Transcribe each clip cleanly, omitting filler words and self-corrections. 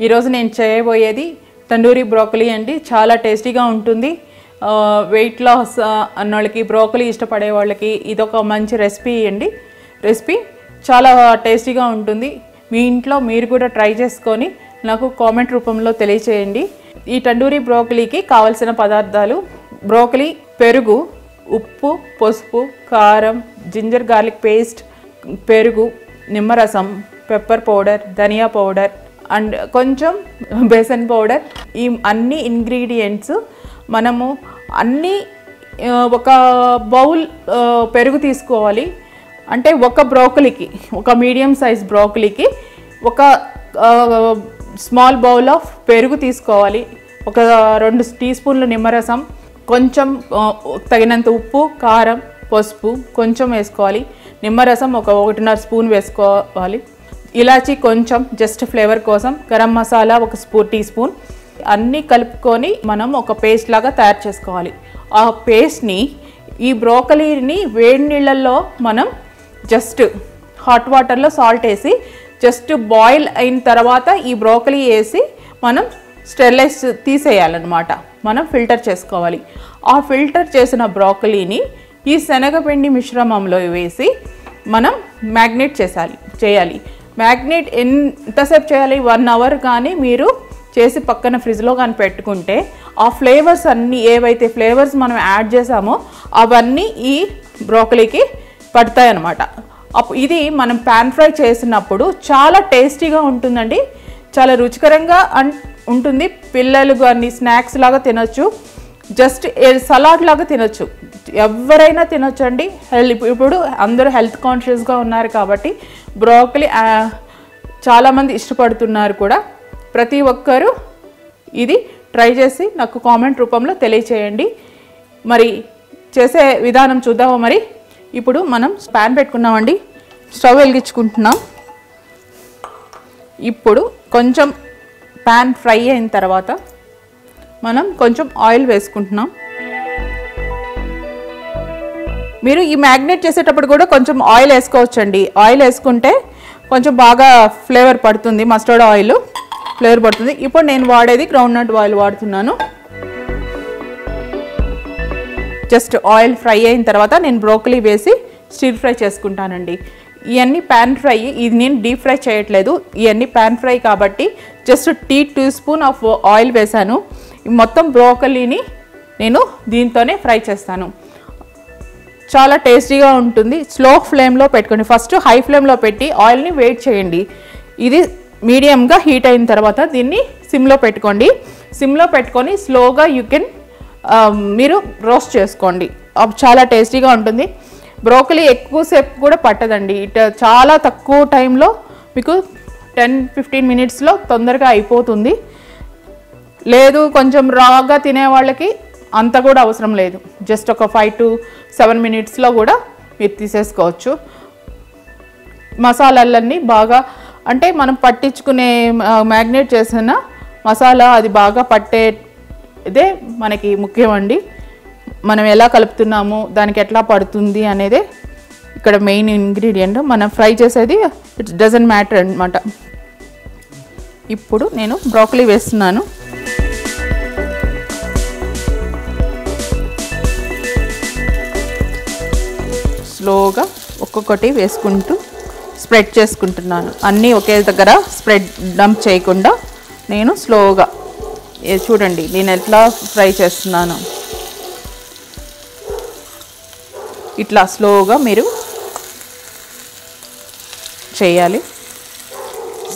ఈరోజు నేను చేయబోయేది తండూరి బ్రోకలీ అండి. చాలా టేస్టీగా ఉంటుంది. వెయిట్ లాస్ అన్నోళ్ళకి, బ్రోకలీ ఇష్టపడే వాళ్ళకి ఇదొక మంచి రెసిపీ అండి. రెసిపీ చాలా టేస్టీగా ఉంటుంది. మీ ఇంట్లో మీరు కూడా ట్రై చేసుకొని నాకు కామెంట్ రూపంలో తెలియచేయండి. ఈ తండూరి బ్రోకలీకి కావలసిన పదార్థాలు: బ్రోకలీ, పెరుగు, ఉప్పు, పసుపు, కారం, జింజర్ గార్లిక్ పేస్ట్, పెరుగు, నిమ్మరసం, పెప్పర్ పౌడర్, ధనియా పౌడర్ అండ్ కొంచెం బేసన్ పౌడర్. ఈ అన్ని ఇంగ్రీడియంట్స్ మనము ఒక బౌల్ పెరుగు తీసుకోవాలి. అంటే ఒక బ్రోకలీకి, ఒక మీడియం సైజ్ బ్రోకలీకి ఒక స్మాల్ బౌల్ ఆఫ్ పెరుగు తీసుకోవాలి. ఒక 2 టీ స్పూన్ల నిమ్మరసం, కొంచెం తగినంత ఉప్పు, కారం, పసుపు కొంచెం వేసుకోవాలి. నిమ్మరసం ఒక 1.5 స్పూన్ వేసుకోవాలి. ఇలాచీ కొంచెం జస్ట్ ఫ్లేవర్ కోసం, గరం మసాలా ఒక టీ స్పూన్. అన్నీ కలుపుకొని మనం ఒక పేస్ట్ లాగా తయారు చేసుకోవాలి. ఆ పేస్ట్ని, ఈ బ్రోకలీని వేడి నీళ్ళల్లో మనం జస్ట్ హాట్ వాటర్లో సాల్ట్ వేసి జస్ట్ బాయిల్ అయిన తర్వాత ఈ బ్రోకలీ వేసి మనం స్టెరిలైజ్ తీసేయాలన్నమాట. మనం ఫిల్టర్ చేసుకోవాలి. ఆ ఫిల్టర్ చేసిన బ్రోకలీని ఈ శనగపిండి మిశ్రమంలో వేసి మనం మ్యాగ్నేట్ చేయాలి. మ్యాగ్నేట్ ఎంతసేపు చేయాలి? 1 అవర్ కానీ మీరు చేసి పక్కన ఫ్రిడ్జ్లో కానీ పెట్టుకుంటే ఆ ఫ్లేవర్స్ అన్నీ, ఏవైతే ఫ్లేవర్స్ మనం యాడ్ చేసామో అవన్నీ ఈ బ్రోకలీకి పడతాయి అన్నమాట. ఇది మనం పాన్ ఫ్రై చేసినప్పుడు చాలా టేస్టీగా ఉంటుందండి. చాలా రుచికరంగా ఉంటుంది. పిల్లలు కానీ స్నాక్స్ లాగా తినొచ్చు, జస్ట్ సలాడ్ లాగా తినొచ్చు, ఎవరైనా తినొచ్చండి. ఇప్పుడు అందరూ హెల్త్ కాన్షియస్గా ఉన్నారు కాబట్టి బ్రోకలీ చాలామంది ఇష్టపడుతున్నారు కూడా. ప్రతి ఒక్కరూ ఇది ట్రై చేసి నాకు కామెంట్ రూపంలో తెలియచేయండి. మరి చేసే విధానం చూద్దామా? మరి ఇప్పుడు మనం ప్యాన్ పెట్టుకున్నామండి, స్టవ్ వెలిగించుకుంటున్నాం. ఇప్పుడు కొంచెం ప్యాన్ ఫ్రై అయిన తర్వాత మనం కొంచెం ఆయిల్ వేసుకుంటున్నాం. మీరు ఈ మ్యాగ్నేట్ చేసేటప్పుడు కూడా కొంచెం ఆయిల్ వేసుకోవచ్చండి. ఆయిల్ వేసుకుంటే కొంచెం బాగా ఫ్లేవర్ పడుతుంది, మస్టర్డ్ ఆయిల్ ఫ్లేవర్ పడుతుంది. ఇప్పుడు నేను వాడేది గ్రౌండ్నట్ ఆయిల్ వాడుతున్నాను. జస్ట్ ఆయిల్ ఫ్రై అయిన తర్వాత నేను బ్రోకలీ వేసి స్టిర్ ఫ్రై చేసుకుంటానండి. ఇవన్నీ ప్యాన్ ఫ్రై, ఇది నేను డీప్ ఫ్రై చేయట్లేదు. ఇవన్నీ ప్యాన్ ఫ్రై కాబట్టి జస్ట్ 2 స్పూన్ ఆఫ్ ఆయిల్ వేసాను. మొత్తం బ్రోకలీని నేను దీంతోనే ఫ్రై చేస్తాను. చాలా టేస్టీగా ఉంటుంది. స్లో ఫ్లేమ్లో పెట్టుకోండి. ఫస్ట్ హై ఫ్లేమ్లో పెట్టి ఆయిల్ని వేట్ చేయండి. ఇది మీడియంగా హీట్ అయిన తర్వాత దీన్ని సిమ్లో పెట్టుకోండి. సిమ్లో పెట్టుకొని స్లోగా మీరు రోస్ట్ చేసుకోండి. చాలా టేస్టీగా ఉంటుంది. బ్రోకలీ ఎక్కువసేపు కూడా పట్టదండి. చాలా తక్కువ టైంలో మీకు 10-15 మినిట్స్లో తొందరగా అయిపోతుంది. లేదు కొంచెం రాగా తినే వాళ్ళకి అంత కూడా అవసరం లేదు. జస్ట్ ఒక 5 to 7 మినిట్స్లో కూడా మీరు తీసేసుకోవచ్చు. మసాలాలన్నీ బాగా, అంటే మనం పట్టించుకునే మ్యాగ్నేట్ చేసిన మసాలా అది బాగా పట్టేదే మనకి ముఖ్యమండి. మనం ఎలా కలుపుతున్నాము, దానికి ఎట్లా పడుతుంది అనేదే ఇక్కడ మెయిన్ ఇంగ్రీడియంట్. మనం ఫ్రై చేసేది ఇట్ డజంట్ మ్యాటర్ అన్నమాట. ఇప్పుడు నేను బ్రోకలీ వేస్తున్నాను. స్లోగా ఒక్కొక్కటి వేసుకుంటూ స్ప్రెడ్ చేసుకుంటున్నాను. అన్నీ ఒకే దగ్గర స్ప్రెడ్ డంప్ చేయకుండా నేను స్లోగా, చూడండి నేను ఎట్లా ఫ్రై చేస్తున్నాను. ఇట్లా స్లోగా మీరు చేయాలి.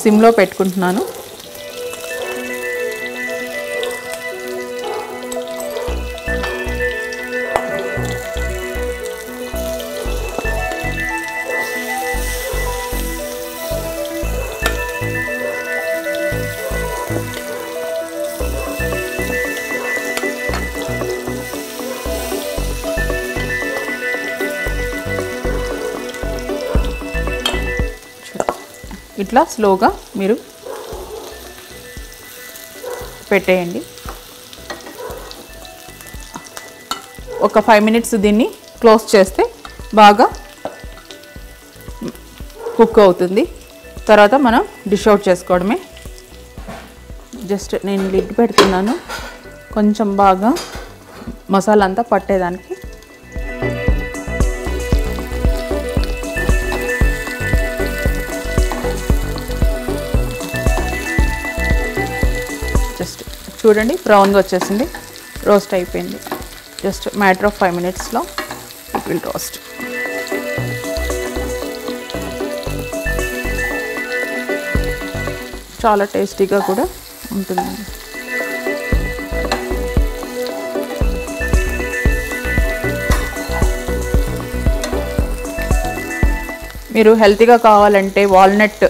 సిమ్లో పెట్టుకుంటున్నాను. ఇట్లా స్లోగా మీరు పెట్టేయండి. ఒక 5 మినిట్స్ దీన్ని క్లోజ్ చేస్తే బాగా కుక్ అవుతుంది. తర్వాత మనం డిష్ అవుట్ చేసుకోవడమే. జస్ట్ నేను లిడ్ పెడుతున్నాను కొంచెం బాగా మసాలా అంతా పట్టేదానికి. జస్ట్ చూడండి బ్రౌన్గా వచ్చేసింది, రోస్ట్ అయిపోయింది. జస్ట్ మ్యాటర్ ఆఫ్ 5 minutesలో ఇట్ విల్ రోస్ట్. చాలా టేస్టీగా కూడా ఉంటుందండి. మీరు హెల్తీగా కావాలంటే వాల్నట్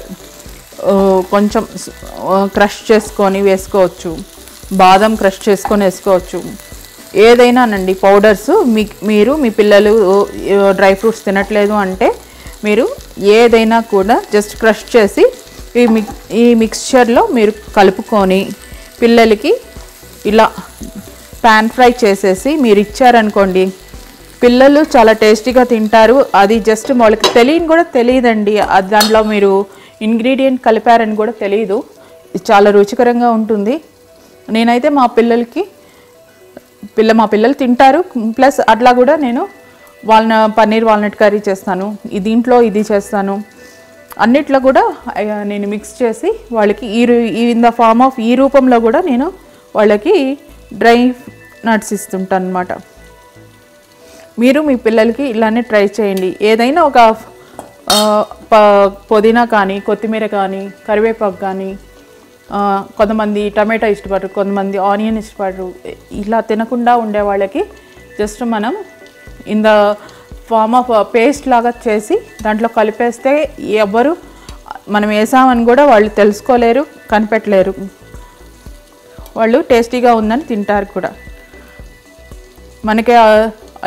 కొంచెం క్రష్ చేసుకొని వేసుకోవచ్చు, బాదం క్రష్ చేసుకొని వేసుకోవచ్చు. ఏదైనానండి పౌడర్స్ మీరు మీ పిల్లలు డ్రై ఫ్రూట్స్ తినట్లేదు అంటే మీరు ఏదైనా కూడా జస్ట్ క్రష్ చేసి ఈ మిక్స్చర్లో మీరు కలుపుకొని పిల్లలకి ఇలా పాన్ ఫ్రై చేసేసి మీరు ఇచ్చారనుకోండి, పిల్లలు చాలా టేస్టీగా తింటారు. అది జస్ట్ వాళ్ళకి తెలియదండి, దాంట్లో మీరు ఇంగ్రీడియంట్ కలిపారని కూడా తెలియదు. చాలా రుచికరంగా ఉంటుంది. నేనైతే మా పిల్లలు తింటారు. ప్లస్ అట్లా కూడా నేను పన్నీర్ వాల్నట్ కర్రీ చేస్తాను, దీంట్లో ఇది చేస్తాను. అన్నిట్లో కూడా నేను మిక్స్ చేసి వాళ్ళకి ఇన్ ద ఫార్మ్ ఆఫ్ ఈ రూపంలో కూడా నేను వాళ్ళకి డ్రై నట్స్ ఇస్తుంటాను అన్నమాట. మీరు మీ పిల్లలకి ఇలానే ట్రై చేయండి. ఏదైనా ఒక పుదీనా కానీ, కొత్తిమీర కానీ, కరివేపాకు కానీ, కొంతమంది టమాటా ఇష్టపడరు, కొంతమంది ఆనియన్ ఇష్టపడరు. ఇలా తినకుండా ఉండే వాళ్ళకి జస్ట్ మనం in the form of paste లాగా చేసి దాంట్లో కలిపేస్తే ఎవరు మనం వేసామని కూడా వాళ్ళు తెలుసుకోలేరు, కనిపెట్టలేరు. వాళ్ళు టేస్టీగా ఉందని తింటారు కూడా. మనకే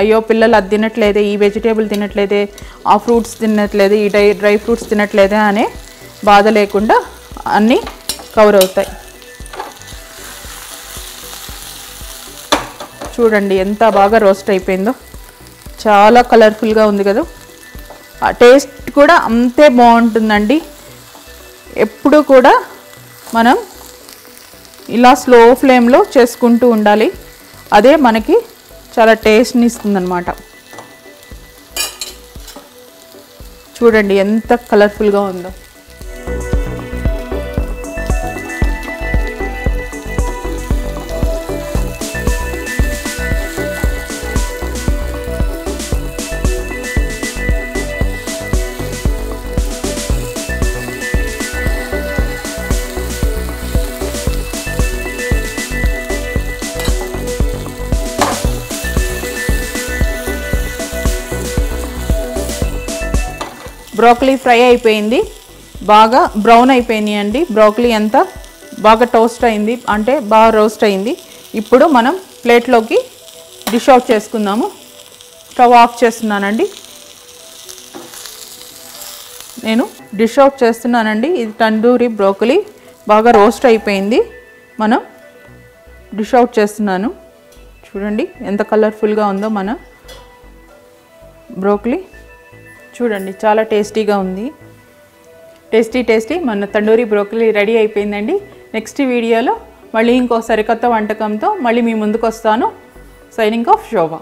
అయ్యో పిల్లలు అది తినట్లేదే, ఈ వెజిటేబుల్ తినట్లేదే, ఆ ఫ్రూట్స్ తినట్లేదే, ఈ డ్రై ఫ్రూట్స్ తినట్లేదే అనే బాధ లేకుండా అన్నీ కవర్ అవుతాయి. చూడండి ఎంత బాగా రోస్ట్ అయిపోయిందో, చాలా కలర్ఫుల్గా ఉంది కదా. ఆ టేస్ట్ కూడా అంతే బాగుంటుందండి. ఎప్పుడు కూడా మనం ఇలా స్లో ఫ్లేమ్లో చేసుకుంటూ ఉండాలి. అదే మనకి చాలా టేస్ట్ని ఇస్తుందన్నమాట. చూడండి ఎంత కలర్ఫుల్గా ఉందో. బ్రోకలీ ఫ్రై అయిపోయింది, బాగా బ్రౌన్ అయిపోయినాయి అండి. బ్రోకలీ అంతా బాగా టోస్ట్ అయింది, అంటే బాగా రోస్ట్ అయింది. ఇప్పుడు మనం ప్లేట్లోకి డిష్ అవుట్ చేసుకుందాము. స్టవ్ ఆఫ్ చేస్తున్నానండి. నేను డిష్ అవుట్ చేస్తున్నానండి. ఇది తందూరి బ్రోకలీ బాగా రోస్ట్ అయిపోయింది. మనం డిష్ అవుట్ చేస్తున్నాను. చూడండి ఎంత కలర్ఫుల్గా ఉందో మన బ్రోకలీ. చూడండి చాలా టేస్టీగా ఉంది. టేస్టీ మన తందూరి బ్రోకలీ రెడీ అయిపోయిందండి. నెక్స్ట్ వీడియోలో మళ్ళీ ఇంకో సరికొత్త వంటకంతో మళ్ళీ మీ ముందుకు వస్తాను. సైనింగ్ ఆఫ్ శోభ.